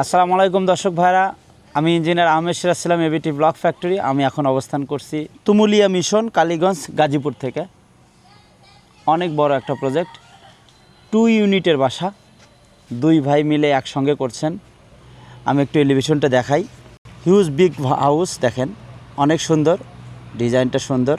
আসসালামু আলাইকুম দর্শক ভাইরা, আমি ইঞ্জিনিয়ার আহমেদ সিরাজ সালাম, এবিটি ব্লক ফ্যাক্টরি। আমি এখন অবস্থান করছি তুমুলিয়া মিশন, কালীগঞ্জ, গাজীপুর থেকে। অনেক বড় একটা প্রজেক্ট, 2 ইউনিটের বাসা, 2 ভাই মিলে একসঙ্গে করছেন। আমি একটু এলিভেশনটা দেখাই। হিউজ বিগ হাউস, দেখেন অনেক সুন্দর, ডিজাইনটা সুন্দর।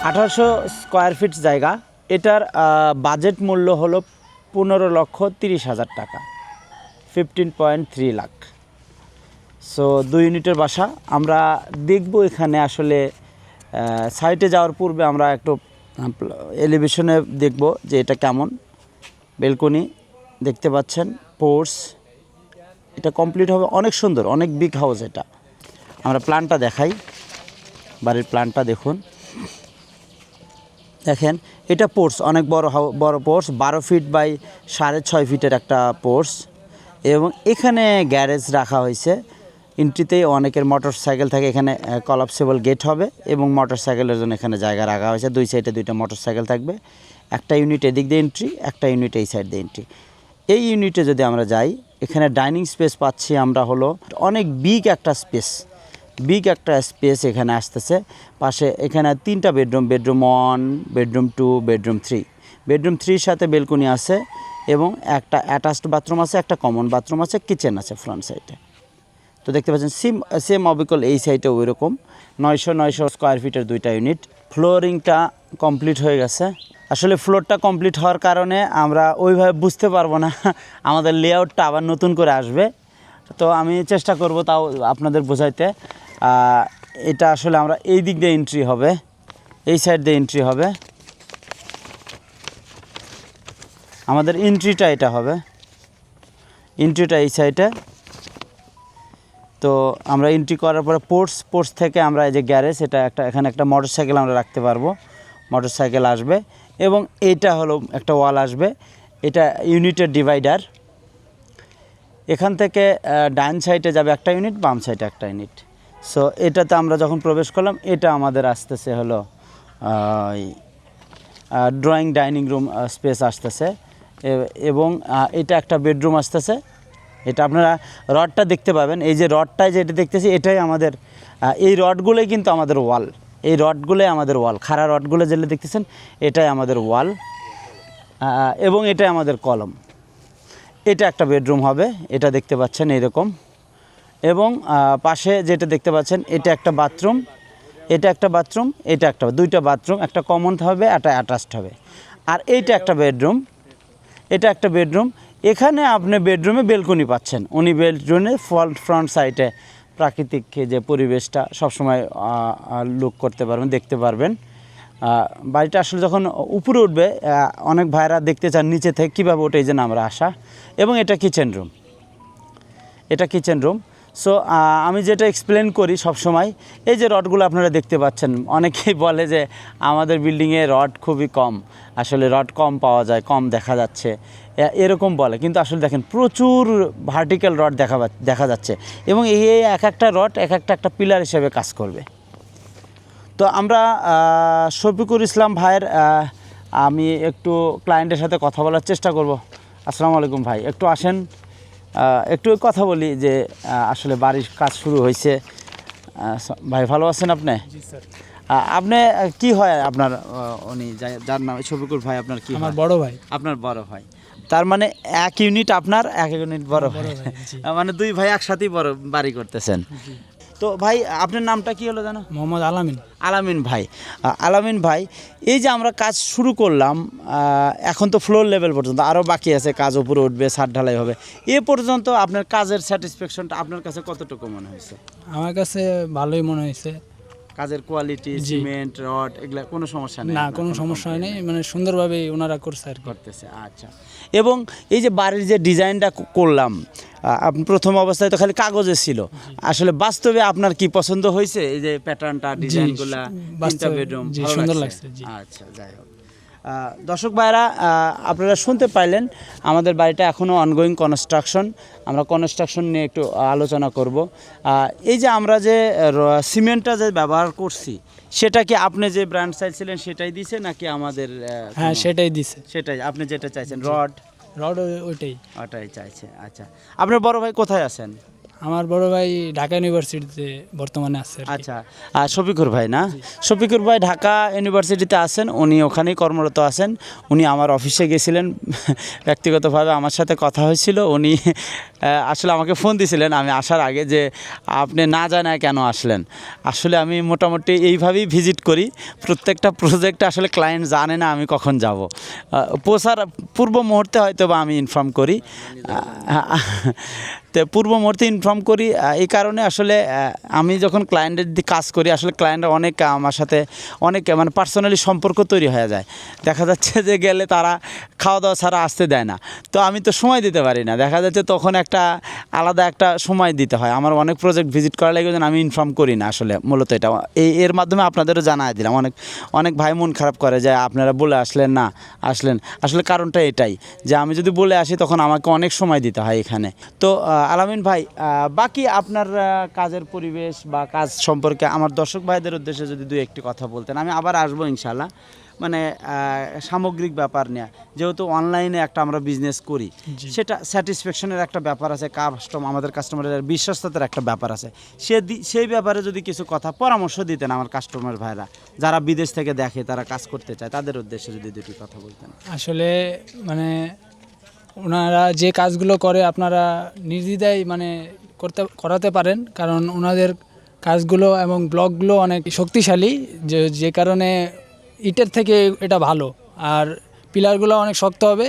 আঠারোশো স্কোয়ার ফিট জায়গা। এটার বাজেট মূল্য হলো 15,30,000 টাকা, 15.3 লাখ। সো 2 ইউনিটের বাসা। আমরা দেখব এখানে আসলে সাইটে যাওয়ার পূর্বে আমরা একটু এলিভেশনে দেখব যে এটা কেমন। বেলকনি দেখতে পাচ্ছেন, পোর্স, এটা কমপ্লিট হবে। অনেক সুন্দর, অনেক বিগ হাউস। এটা আমরা প্ল্যানটা দেখাই, বাড়ির প্ল্যানটা দেখুন। দেখেন এটা পোর্স, অনেক বড় পোর্স, 12 ফিট বাই 6.5 ফিটের একটা পোর্স। এবং এখানে গ্যারেজ রাখা হয়েছে। এন্ট্রিতেই অনেকের মোটর সাইকেল থাকে, এখানে কলাপসেবল গেট হবে এবং মোটর সাইকেলের জন্য এখানে জায়গা রাখা হয়েছে। 2 সাইডে 2টা মোটর সাইকেল থাকবে। একটা ইউনিট এদিক দিয়ে এন্ট্রি, একটা ইউনিট এই সাইড দিয়ে এন্ট্রি। এই ইউনিটে যদি আমরা যাই, এখানে ডাইনিং স্পেস পাচ্ছি আমরা, হলো অনেক বিগ একটা স্পেস এখানে আসতেছে। পাশে এখানে 3টা bedroom, bedroom 1, bedroom 2, bedroom 3। Bedroom 3 সাথে বেলকনি আছে এবং একটা অ্যাটাচড বাথরুম আছে, একটা কমন বাথরুম আছে, কিচেন আছে ফ্রন্ট সাইডে। তো দেখতে পাচ্ছেন সেম অবিকল এই সাইডে ওই রকম 900 স্কোয়ার ফিটের 2টা ইউনিট। ফ্লোরিংটা কমপ্লিট হয়ে গেছে। আসলে ফ্লোরটা কমপ্লিট হওয়ার কারণে আমরা ওইভাবে বুঝতে পারবো না, আমাদের লেআউটটা আবার নতুন করে আসবে। তো আমি চেষ্টা করব তাও আপনাদের বোঝাইতে। এটা আসলে আমরা এই দিক দিয়ে এন্ট্রি হবে, এই সাইড দিয়ে এন্ট্রি হবে। আমাদের এন্ট্রিটা এটা হবে, এন্ট্রিটা এই সাইডে। তো আমরা এন্ট্রি করার পরে পোর্টস থেকে আমরা এই যে গ্যারেজ, এটা এখানে একটা মোটর সাইকেল আমরা রাখতে পারবো, মোটর সাইকেল আসবে। এবং এইটা হলো একটা ওয়াল আসবে, এটা ইউনিটের ডিভাইডার। এখান থেকে ডান সাইডে যাবে একটা ইউনিট, বাম সাইডে একটা ইউনিট। সো এটাতে আমরা যখন প্রবেশ করলাম, এটা আমাদের আসতেছে হলো ড্রয়িং ডাইনিং রুম স্পেস আসতেছে। এবং এটা একটা বেডরুম আসতেছে। এটা আপনারা রডটা দেখতে পাবেন, এই যে রডটায় যেটা দেখতেছি, এটাই আমাদের, এই রডগুলোই কিন্তু আমাদের ওয়াল, এই রডগুলোই আমাদের ওয়াল, খাড়া রডগুলো যেটা দেখতেছেন এটাই আমাদের ওয়াল। এবং এটাই আমাদের কলম। এটা একটা বেডরুম হবে, এটা দেখতে পাচ্ছেন এইরকম। এবং পাশে যেটা দেখতে পাচ্ছেন, এটা একটা বাথরুম, এটা একটা বাথরুম, এটা একটা, 2টা বাথরুম, একটা কমন হবে, একটা অ্যাটাচড হবে। আর এইটা একটা বেডরুম, এটা একটা বেডরুম। এখানে আপনি বেডরুমে বেলকনি পাচ্ছেন। উনি বেডরুমে ফ্রন্ট সাইডে প্রাকৃতিক যে পরিবেশটা সবসময় লুক করতে পারবেন, দেখতে পারবেন। বাড়িটা আসলে যখন উপরে উঠবে, অনেক ভাইরা দেখতে চান নিচে থেকে কীভাবে ওঠে, এই জন্য আমরা আসা। এবং এটা কিচেন রুম, এটা কিচেন রুম। সো আমি যেটা এক্সপ্লেন করি সবসময়, এই যে রডগুলো আপনারা দেখতে পাচ্ছেন, অনেকেই বলে যে আমাদের বিল্ডিংয়ে রড খুবই কম, আসলে রড কম পাওয়া যায়, কম দেখা যাচ্ছে, এরকম বলে। কিন্তু আসলে দেখেন প্রচুর ভার্টিক্যাল রড দেখা যাচ্ছে। এবং এই এক একটা রড এক একটা পিলার হিসেবে কাজ করবে। তো আমরা শফিকুর ইসলাম ভাইয়ের, আমি একটু ক্লায়েন্টের সাথে কথা বলার চেষ্টা করব। আসসালামু আলাইকুম ভাই, একটু আসেন, একটু কথা বলি যে আসলে বাড়ির কাজ শুরু হয়েছে। ভাই ভালো আছেন আপনি? জি স্যার। আপনি কি হয় আপনার, উনি যার নাম শফিকুর ভাই, আপনার কি? আমার বড় ভাই। আপনার বড় ভাই। তার মানে এক ইউনিট আপনার, এক ইউনিট বড় ভাই, মানে 2 ভাই একসাথেই বড় বাড়ি করতেছেন। তো ভাই আপনার নামটা কি হলো জানো? মোহাম্মদ আলামিন। আলামিন ভাই। আলামিন ভাই, এই যে আমরা কাজ শুরু করলাম, এখন তো ফ্লোর লেভেল পর্যন্ত, আরও বাকি আছে, কাজ উপরে উঠবে, ছাদ ঢালাই হবে। এ পর্যন্ত আপনার কাজের স্যাটিসফ্যাকশনটা আপনার কাছে কতটুকু মনে হয়েছে? আমার কাছে ভালোই মনে হয়েছে। কাজের কোয়ালিটি, সিমেন্ট, রড, এগুলা কোনো সমস্যা নেই? না, কোনো সমস্যা নেই, মানে সুন্দরভাবে ওনারা করছে আর কি। করতেছে, আচ্ছা। এবং এই যে বাড়ির যে ডিজাইনটা করলাম, আপনি প্রথম অবস্থায় তো খালি কাগজে ছিল, আসলে বাস্তবে আপনার কি পছন্দ হয়েছে? এই যে প্যাটার্নটা, ডিজাইনগুলা, 3টা বেডরুম, সুন্দর লাগছে। আচ্ছা, যাই হোক। দর্শক ভাইরা আপনারা শুনতে পাইলেন আমাদের বাড়িটা এখনও অনগোয়িং কনস্ট্রাকশন। আমরা কনস্ট্রাকশন নিয়ে একটু আলোচনা করব। এই যে আমরা যে সিমেন্টটা যে ব্যবহার করছি সেটা কি আপনি যে ব্র্যান্ড চাইছিলেন সেটাই দিছে নাকি আমাদের হ্যাঁ সেটাই দিছে, সেটাই আপনি যেটা চাইছেন রড রড ওইটাই। ওটাই চাইছে। আচ্ছা, আপনার বড় ভাই কোথায় আছেন? আমার বড় ভাই ঢাকা ইউনিভার্সিটিতে বর্তমানে আছে আর কি। আচ্ছা, আর শফিকুর ভাই না? শফিকুর ভাই ঢাকা ইউনিভার্সিটিতে আছেন, উনি ওখানেই কর্মরত আছেন। উনি আমার অফিসে গেছিলেন ব্যক্তিগতভাবে আমার সাথে কথা হয়েছিল। উনি আসলে আমাকে ফোন দিয়েছিলেন আমি আসার আগে যে আপনি না জানায় কেন আসলেন। আসলে আমি মোটামুটি এইভাবেই ভিজিট করি, প্রত্যেকটা প্রজেক্টে আসলে ক্লায়েন্ট জানে না আমি কখন যাব। পৌঁছার পূর্ব মুহূর্তে হয়তো বা আমি ইনফর্ম করি, তো পূর্ব মুহূর্তে ইনফর্ম করি। এই কারণে আসলে আমি যখন ক্লায়েন্টের দিকে কাজ করি আসলে ক্লায়েন্টরা অনেক আমার সাথে অনেক মানে পার্সোনালি সম্পর্ক তৈরি হয়ে যায়। দেখা যাচ্ছে যে গেলে তারা খাওয়া দাওয়া ছাড়া আসতে দেয় না, তো আমি তো সময় দিতে পারি না। দেখা যাচ্ছে তখন একটা আলাদা একটা সময় দিতে হয়। আমার অনেক প্রজেক্ট ভিজিট করা লাগে আমি ইনফর্ম করি না আসলে, মূলত এটা এর মাধ্যমে আপনাদেরও জানাই দিলাম। অনেক ভাই মন খারাপ করে যে আপনারা বলে আসলেন না, আসলে কারণটা এটাই যে আমি যদি বলে আসি তখন আমাকে অনেক সময় দিতে হয় এখানে। তো আলামিন ভাই, বাকি আপনার কাজের পরিবেশ বা কাজ সম্পর্কে আমার দর্শক ভাইদের উদ্দেশ্যে যদি দুই একটি কথা বলতেন। আমি আবার আসবো ইনশাল্লাহ, মানে সামগ্রিক ব্যাপার নিয়ে, যেহেতু অনলাইনে একটা আমরা বিজনেস করি, সেটা স্যাটিসফ্যাকশনের একটা ব্যাপার আছে, আমাদের কাস্টমারের বিশ্বস্ততার একটা ব্যাপার আছে। সেই ব্যাপারে যদি কিছু কথা পরামর্শ দিতেন আমার কাস্টমার ভাইরা যারা বিদেশ থেকে দেখে, তারা কাজ করতে চায়, তাদের উদ্দেশ্যে যদি দুটি কথা বলতেন। আসলে মানে ওনারা যে কাজগুলো করে আপনারা নির্দ্বিধায় মানে করাতে পারেন, কারণ ওনাদের কাজগুলো এবং ব্লকগুলো অনেক শক্তিশালী, যে কারণে ইটের থেকে এটা ভালো, আর পিলারগুলো অনেক শক্ত হবে।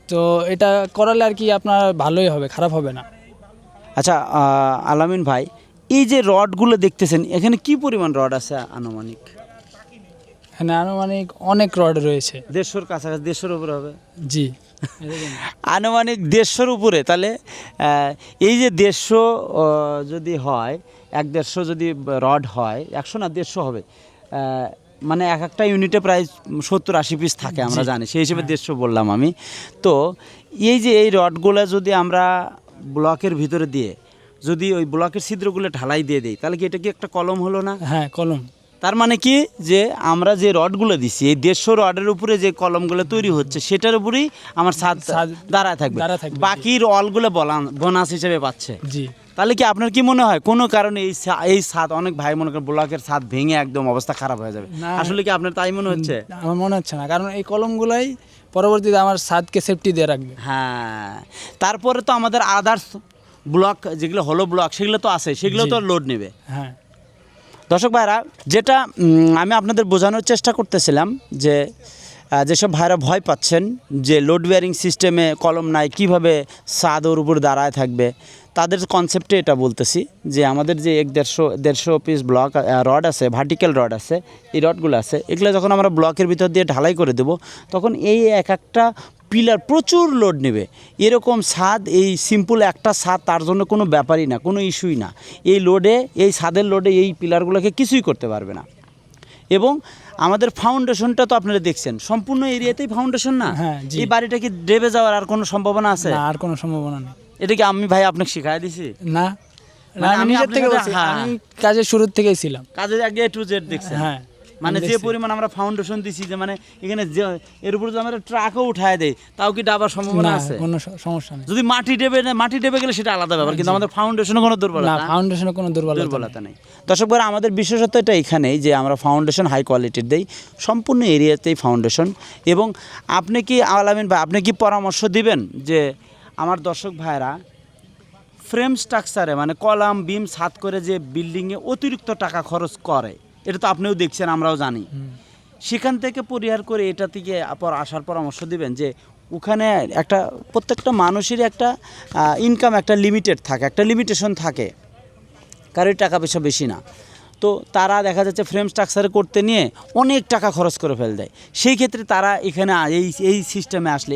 তো এটা করালে আর কি আপনার ভালোই হবে, খারাপ হবে না। আচ্ছা আলামিন ভাই, এই যে রডগুলো দেখতেছেন এখানে কি পরিমাণ রড আছে আনুমানিক? এখানে আনুমানিক অনেক রড রয়েছে, 150-র কাছাকাছি, 150-র উপরে হবে। জি আনুমানিক 150-র উপরে। তাহলে এই যে 150 যদি হয়, 150 যদি রড হয়, 100 না 150 হবে, মানে এক একটা ইউনিটে প্রায় 70-80 পিস থাকে আমরা জানি, সেই হিসেবে 150 বললাম আমি। তো এই যে এই রডগুলো যদি আমরা ব্লকের ভিতরে দিয়ে যদি ওই ব্লকের ছিদ্রগুলো ঢালাই দিয়ে দিই, তাহলে কি এটা কি একটা কলম হলো না? হ্যাঁ কলম। তার মানে কি যে আমরা যে রডগুলো দিচ্ছি এই 150 রডের উপরে যে কলমগুলো তৈরি হচ্ছে সেটার উপরেই আমার ছাদ দাঁড়ায় থাকবে, বাকির অলগুলো বোনাস হিসেবে পাচ্ছে। জি, তাহলে কি আপনার কি মনে হয় কোনো কারণে এই ছাদ, অনেক ভাই মনে করেন ব্লকের ছাদ ভেঙে একদম অবস্থা খারাপ হয়ে যাবে, আসলে কি আপনার তাই মনে হচ্ছে? আমার মনে হচ্ছে না, কারণ এই কলমগুলাই পরবর্তীতে আমার ছাদকে সেফটি দিয়ে রাখবে। হ্যাঁ, তারপরে তো আমাদের আদার্স ব্লক যেগুলো হলো ব্লক সেগুলো তো আছে, সেগুলো তো লোড নেবে। হ্যাঁ দর্শক ভাইরা, যেটা আমি আপনাদের বোঝানোর চেষ্টা করতেছিলাম যে যেসব ভাইরা ভয় পাচ্ছেন যে লোড বেয়ারিং সিস্টেমে কলম নাই, কীভাবে ছাদ ওর উপর দাঁড়ায় থাকবে, তাদের কনসেপ্টে এটা বলতেছি যে আমাদের যে 150 পিস ব্লক রড আছে, ভার্টিক্যাল রড আছে, এই রডগুলো আছে, এগুলো যখন আমরা ব্লকের ভিতর দিয়ে ঢালাই করে দেব তখন এই এক একটা পিলার প্রচুর লোড নেবে। এরকম ছাদ, এই সিম্পল একটা ছাদ তার জন্য কোনো ব্যাপারই না, কোনো ইস্যুই না। এই লোডে, এই ছাদের লোডে এই পিলারগুলোকে কিছুই করতে পারবে না। এবং আমাদের ফাউন্ডেশনটা তো আপনারা দেখছেন সম্পূর্ণ এরিয়াতেই ফাউন্ডেশন না। হ্যাঁ, এই বাড়িটা কি ডেবে যাওয়ার আর কোনো সম্ভাবনা আছে? না, আর কোনো সম্ভাবনা নেই। এটা কি আমি ভাই আপনাকে শিখাই দিছি? না, মানে আমি নিজের থেকে বলছি, আমি কাজের শুরুর থেকেই ছিলাম, কাজের আগে A to Z দেখছেন। হ্যাঁ, মানে যে পরিমাণ আমরা ফাউন্ডেশন দিছি, যে মানে এখানে যে এর উপর যদি আমরা ট্রাকও উঠায় দেই তাও কি ডাবার সম্ভাবনা আছে? কোনো সমস্যা নেই। যদি মাটি ডেবে গেলে সেটা আলাদা ব্যাপার, কিন্তু আমাদের ফাউন্ডেশনে কোনো দুর্বলতা, ফাউন্ডেশনে কোনো দুর্বলতা নেই। দর্শক ভাইরা, আমাদের বিশেষত্ব এটা এখানেই যে আমরা ফাউন্ডেশন হাই কোয়ালিটির দেই, সম্পূর্ণ এরিয়াতেই ফাউন্ডেশন। এবং আপনি কি আলামিন ভাই, আপনি কি পরামর্শ দিবেন যে আমার দর্শক ভাইরা ফ্রেম স্ট্রাকচারে মানে কলাম বিম ছাদ করে যে বিল্ডিংয়ে অতিরিক্ত টাকা খরচ করে, এটা তো আপনিও দেখছেন, আমরাও জানি, সেখান থেকে পরিহার করে এটা থেকে আসার পরামর্শ দিবেন যে ওখানে একটা প্রত্যেকটা মানুষেরই একটা ইনকাম একটা লিমিটেড থাকে, একটা লিমিটেশন থাকে, কারোর টাকা পয়সা বেশি না। তো তারা দেখা যাচ্ছে ফ্রেম স্ট্রাকচারে করতে নিয়ে অনেক টাকা খরচ করে ফেল দেয়। সেই ক্ষেত্রে তারা এখানে এই সিস্টেমে আসলে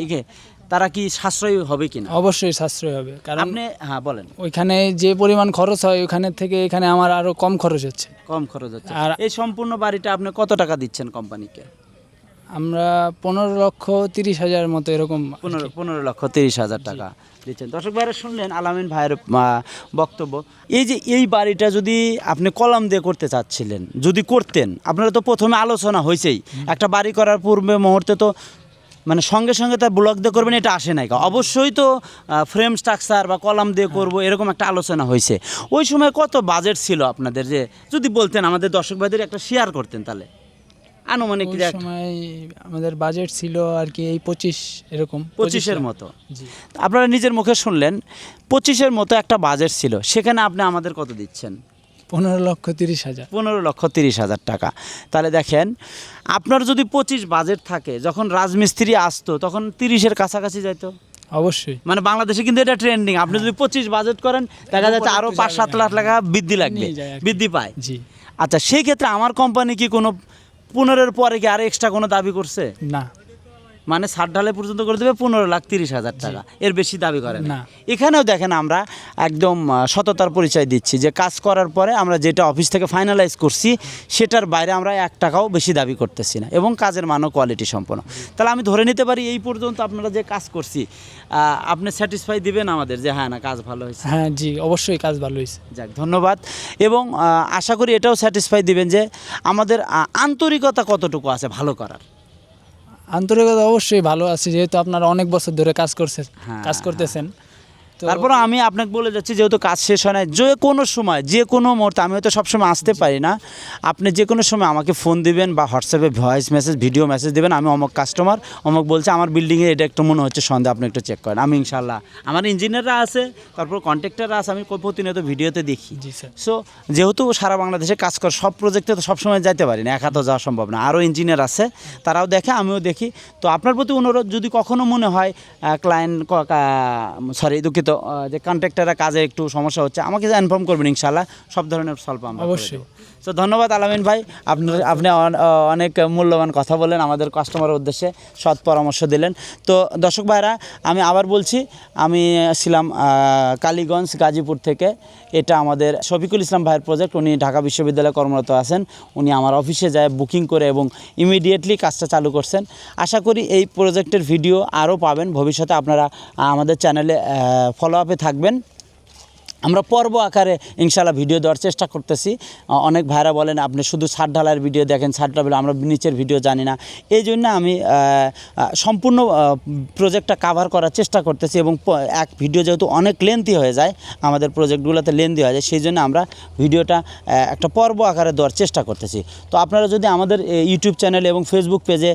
তারা কি সাশ্রয়ী হবে কিনা? অবশ্যই সাশ্রয় হবে, কারণ আপনি হ্যাঁ বলেন। ওইখানে যে পরিমাণ খরচ হয় ওইখানে থেকে এখানে আমার আরো কম খরচ হচ্ছে। কম খরচ হচ্ছে। আর এই সম্পূর্ণ বাড়িটা আপনি কত টাকা দিচ্ছেন কোম্পানিকে? আমরা 15,30,000 মতো এরকম 15,30,000 টাকা দিচ্ছেন। দর্শক ভাইরা শুনলেন আলামিন ভাইয়ের বক্তব্য। এই যে এই বাড়িটা যদি আপনি কলাম দিয়ে করতে চাচ্ছিলেন, যদি করতেন, আপনারা তো প্রথমে আলোচনা হয়েছেই, একটা বাড়ি করার পূর্বে মুহূর্তে তো মানে সঙ্গে সঙ্গে তার ব্লক দিয়ে করবেন এটা আসে নাই, অবশ্যই তো ফ্রেম স্ট্রাকচার বা কলাম দিয়ে করব এরকম একটা আলোচনা হয়েছে। ওই সময় কত বাজেট ছিল আপনাদের, যে যদি বলতেন আমাদের দর্শক ভাইদের একটা শেয়ার করতেন তাহলে আনুমানিক ওই সময় আমাদের বাজেট ছিল আর কি এই 25 এরকম 25-এর মতো। জি। আপনারা নিজের মুখে শুনলেন 25-এর মতো একটা বাজেট ছিল, সেখানে আপনি আমাদের কত দিচ্ছেন? 15,30,000। 15,30,000 টাকা। তাহলে দেখেন, আপনার যদি 25 বাজেট থাকে, যখন রাজমিস্ত্রি আসতো তখন 30-এর কাছাকাছি যাইতো। অবশ্যই। মানে বাংলাদেশে কিন্তু এটা ট্রেন্ডিং, আপনি যদি 25 বাজেট করেন দেখা যাচ্ছে আরও 5-7 লাখ টাকা বৃদ্ধি লাগবে, নিয়ে যায় আর কি। বৃদ্ধি পায়। জি। আচ্ছা, সেই ক্ষেত্রে আমার কোম্পানি কি কোনো 15-এর পরে কি আর এক্সট্রা কোনো দাবি করছে? না। মানে 60 ঢালাই পর্যন্ত করে দেবে 15,30,000 টাকা, এর বেশি দাবি করে না। না। এখানেও দেখেন আমরা একদম সততার পরিচয় দিচ্ছি যে কাজ করার পরে আমরা যেটা অফিস থেকে ফাইনালাইজ করছি সেটার বাইরে আমরা 1 টাকাও বেশি দাবি করতেছি না, এবং কাজের মানও কোয়ালিটি সম্পন্ন। তাহলে আমি ধরে নিতে পারি এই পর্যন্ত আপনারা যে কাজ করছি আপনি স্যাটিসফাই দিবেন আমাদের যে হ্যাঁ না কাজ ভালো হয়েছে? হ্যাঁ জি, অবশ্যই কাজ ভালো হয়েছে। যাক, ধন্যবাদ। এবং আশা করি এটাও স্যাটিসফাই দিবেন যে আমাদের আন্তরিকতা কতটুকু আছে ভালো করার। আন্তরিকতা অবশ্যই ভালো আছে, যেহেতু আপনারা অনেক বছর ধরে কাজ করতেছেন। তো তারপরে আমি আপনাকে বলে যাচ্ছি, যেহেতু কাজ শেষ হয় না, যে কোনো সময় যে কোনো মুহূর্তে, আমি হয়তো সবসময় আসতে পারি না, আপনি যে কোনো সময় আমাকে ফোন দিবেন বা হোয়াটসঅ্যাপে ভয়েস মেসেজ, ভিডিও মেসেজ দেবেন, আমি অমুক কাস্টমার অমুক বলছে আমার বিল্ডিংয়ে এটা একটু মনে হচ্ছে সন্দেহ, আপনি একটু চেক করেন। আমি ইনশাল্লাহ, আমার ইঞ্জিনিয়াররা আছে, তারপর কন্ট্রাক্টররা আছে, আমি প্রতিনিয়ত ভিডিওতে দেখি। জি স্যার। সো যেহেতু সারা বাংলাদেশে কাজ করে, সব প্রজেক্টে তো সবসময় যাইতে পারি না, একা তো যাওয়া সম্ভব না, আরও ইঞ্জিনিয়ার আছে, তারাও দেখে, আমিও দেখি। তো আপনার প্রতি অনুরোধ, যদি কখনো মনে হয় ক্লায়েন্ট দুঃখিত যে কন্ট্রাক্টররা কাজে একটু সমস্যা হচ্ছে, আমাকে ইনফর্ম করবেন, ইনশাল্লাহ সব ধরনের সলভ আমরা অবশ্যই। তো ধন্যবাদ আলামিন ভাই, আপনি অনেক মূল্যবান কথা বললেন, আমাদের কাস্টমারের উদ্দেশ্যে সৎ পরামর্শ দিলেন। তো দর্শক ভাইরা, আমি আবার বলছি, আমি ছিলাম কালীগঞ্জ গাজীপুর থেকে। এটা আমাদের শফিকুল ইসলাম ভাইয়ের প্রজেক্ট, উনি ঢাকা বিশ্ববিদ্যালয়ে কর্মরত আছেন, উনি আমার অফিসে যায় বুকিং করে এবং ইমিডিয়েটলি কাজটা চালু করছেন। আশা করি এই প্রজেক্টের ভিডিও আরও পাবেন ভবিষ্যতে, আপনারা আমাদের চ্যানেলে ফলো আপে থাকবেন। আমরা পর্ব আকারে ইনশাল্লাহ ভিডিও দেওয়ার চেষ্টা করতেছি। অনেক ভাইরা বলেন আপনি শুধু ছাদ ঢালাইয়ের ভিডিও দেখেন, ছাদ ঢালাই, আমরা নিচের ভিডিও জানি না। এই জন্য আমি সম্পূর্ণ প্রজেক্টটা কাভার করার চেষ্টা করতেছি, এবং এক ভিডিও যেহেতু অনেক লেন্থি হয়ে যায়, আমাদের প্রজেক্টগুলোতে লেন্থি হয়ে যায়, সেই জন্য আমরা ভিডিওটা একটা পর্ব আকারে দেওয়ার চেষ্টা করতেছি। তো আপনারা যদি আমাদের ইউটিউব চ্যানেলে এবং ফেসবুক পেজে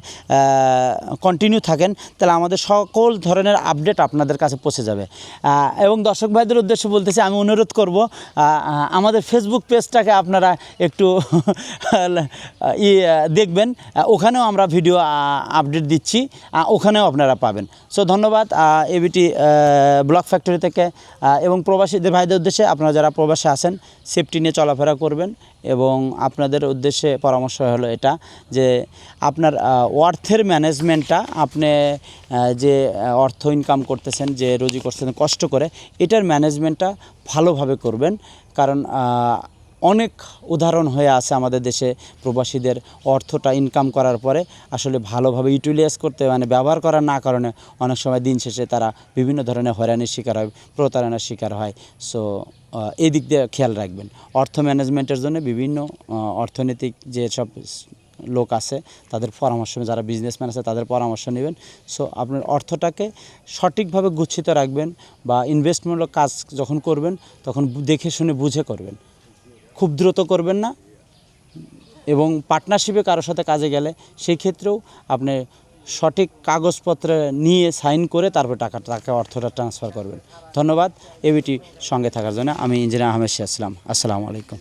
কন্টিনিউ থাকেন, তাহলে আমাদের সকল ধরনের আপডেট আপনাদের কাছে পৌঁছে যাবে। এবং দর্শক ভাইদের উদ্দেশ্যে বলতেছি, আমি অনুরোধ করব আমাদের ফেসবুক পেজটাকে আপনারা একটু দেখবেন, ওখানেও আমরা ভিডিও আপডেট দিচ্ছি, ওখানেও আপনারা পাবেন। সো ধন্যবাদ এবিটি ব্লক ফ্যাক্টরি থেকে। এবং প্রবাসীদের ভাইদের উদ্দেশ্যে, আপনারা যারা প্রবাসে আছেন সেফটি নিয়ে চলাফেরা করবেন, এবং আপনাদের উদ্দেশ্যে পরামর্শ হলো এটা যে আপনার অর্থের ম্যানেজমেন্টটা, আপনি যে অর্থ ইনকাম করতেছেন, যে রুজি করতেছেন কষ্ট করে, এটার ম্যানেজমেন্টটা ভালোভাবে করবেন। কারণ অনেক উদাহরণ হয়ে আছে আমাদের দেশে, প্রবাসীদের অর্থটা ইনকাম করার পরে আসলে ভালোভাবে ইউটিলাইজ করতে, মানে ব্যবহার করার না কারণে অনেক সময় দিন শেষে তারা বিভিন্ন ধরনের হয়রানির শিকার হয়, প্রতারণার শিকার হয়। সো এই দিক দিয়ে খেয়াল রাখবেন। অর্থ ম্যানেজমেন্টের জন্য বিভিন্ন অর্থনৈতিক যে সব লোক আছে তাদের পরামর্শ, যারা বিজনেসম্যান আছে তাদের পরামর্শ নেবেন। সো আপনার অর্থটাকে সঠিকভাবে গুচ্ছিত রাখবেন, বা ইনভেস্টমূলক কাজ যখন করবেন তখন দেখে শুনে বুঝে করবেন, খুব দ্রুত করবেন না। এবং পার্টনারশিপে কারোর সাথে কাজে গেলে সেই ক্ষেত্রেও আপনি সঠিক কাগজপত্র নিয়ে সাইন করে তারপর টাকা অর্থটা ট্রান্সফার করবেন। ধন্যবাদ এবিটি সঙ্গে থাকার জন্য। আমি ইঞ্জিনিয়ার আহমেদ সিরাজ ইসলাম। আসসালামু আলাইকুম।